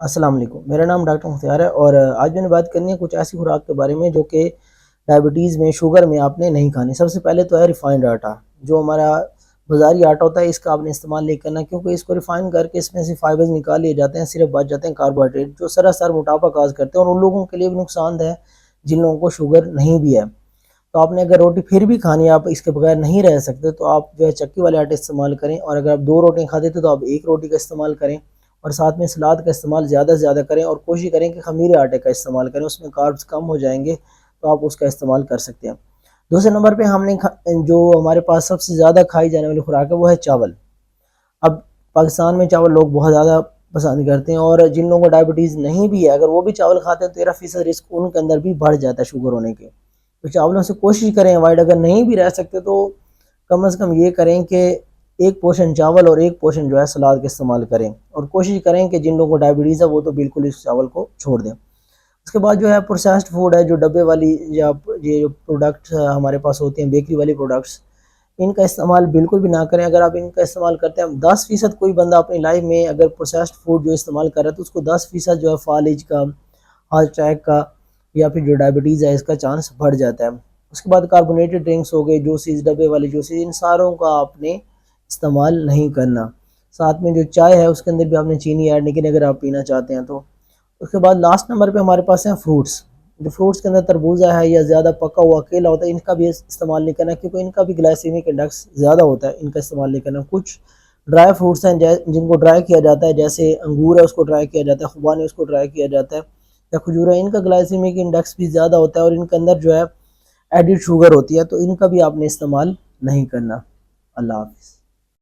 السلام علیکم، میرا نام ڈاکٹر مختار ہے اور آج میں نے بات کرنی ہے کچھ ایسی خوراک کے بارے میں جو کہ ڈائبٹیز میں شوگر میں آپ نے نہیں کھانی۔ سب سے پہلے تو ہے ریفائنڈ آٹا، جو ہمارا بازاری آٹا ہوتا ہے اس کا آپ نے استعمال نہیں کرنا، کیونکہ اس کو ریفائن کر کے اس میں سے فائبرز نکال لیے جاتے ہیں، صرف بچ جاتے ہیں کاربوہائیڈریٹ جو سراسر موٹاپا کاز کرتے ہیں اور ان لوگوں کے لیے بھی نقصان دہ ہے جن لوگوں کو شوگر نہیں بھی ہے۔ تو آپ نے اگر روٹی پھر بھی کھانی ہے، آپ اس کے بغیر نہیں رہ سکتے، تو آپ جو ہے چکی والے آٹے استعمال کریں، اور اگر آپ 2 روٹیاں کھاتے تھے تو آپ 1 روٹی کا استعمال کریں، اور ساتھ میں سلاد کا استعمال زیادہ سے زیادہ کریں، اور کوشش کریں کہ خمیرے آٹے کا استعمال کریں، اس میں کاربز کم ہو جائیں گے تو آپ اس کا استعمال کر سکتے ہیں۔ دوسرے نمبر پہ ہم نے جو ہمارے پاس سب سے زیادہ کھائی جانے والی خوراک ہے وہ ہے چاول۔ اب پاکستان میں چاول لوگ بہت زیادہ پسند کرتے ہیں، اور جن لوگوں کو ڈائبٹیز نہیں بھی ہے اگر وہ بھی چاول کھاتے ہیں تو 13% رسک ان کے اندر بھی بڑھ جاتا ہے شوگر ہونے کے۔ تو چاولوں سے کوشش کریں اوائڈ، اگر نہیں بھی رہ سکتے تو کم از کم یہ کریں کہ 1 پورشن چاول اور 1 پورشن جو ہے سلاد کا استعمال کریں، اور کوشش کریں کہ جن لوگوں کو ڈائبٹیز ہے وہ تو بالکل اس چاول کو چھوڑ دیں۔ اس کے بعد جو ہے پروسیسڈ فوڈ ہے، جو ڈبے والی یا یہ جو پروڈکٹس ہمارے پاس ہوتے ہیں بیکری والی پروڈکٹس، ان کا استعمال بالکل بھی نہ کریں۔ اگر آپ ان کا استعمال کرتے ہیں 10% کوئی بندہ اپنی لائف میں اگر پروسیسڈ فوڈ جو استعمال کر رہا ہے تو اس کو 10% جو ہے فالج کا، ہارٹ اٹیک کا، یا پھر جو ڈائبٹیز ہے اس کا چانس بڑھ جاتا ہے۔ اس کے بعد کاربونیٹڈ ڈرنکس ہو گئے، جوسز، ڈبے والی جوسز، ان ساروں کا آپ نے استعمال نہیں کرنا۔ ساتھ میں جو چائے ہے اس کے اندر بھی آپ نے چینی ایڈ نہیں کرنی اگر آپ پینا چاہتے ہیں تو۔ اس کے بعد لاسٹ نمبر پہ ہمارے پاس ہیں فروٹس، جو فروٹس کے اندر تربوزہ ہے یا زیادہ پکا ہوا کیلا ہوتا ہے، ان کا بھی استعمال نہیں کرنا، کیونکہ ان کا بھی گلائسیمک انڈیکس زیادہ ہوتا ہے، ان کا استعمال نہیں کرنا۔ کچھ ڈرائی فروٹس ہیں جن کو ڈرائی کیا جاتا ہے، جیسے انگور ہے اس کو ڈرائی کیا جاتا ہے، خوبان ہے اس کو ڈرائی کیا جاتا ہے، یا کھجور ہے، ان کا گلائسیمک انڈیکس بھی زیادہ ہوتا ہے اور ان کے اندر جو ہے ایڈڈ شوگر ہوتی ہے، تو ان کا بھی آپ نے استعمال نہیں کرنا۔ اللہ حافظ۔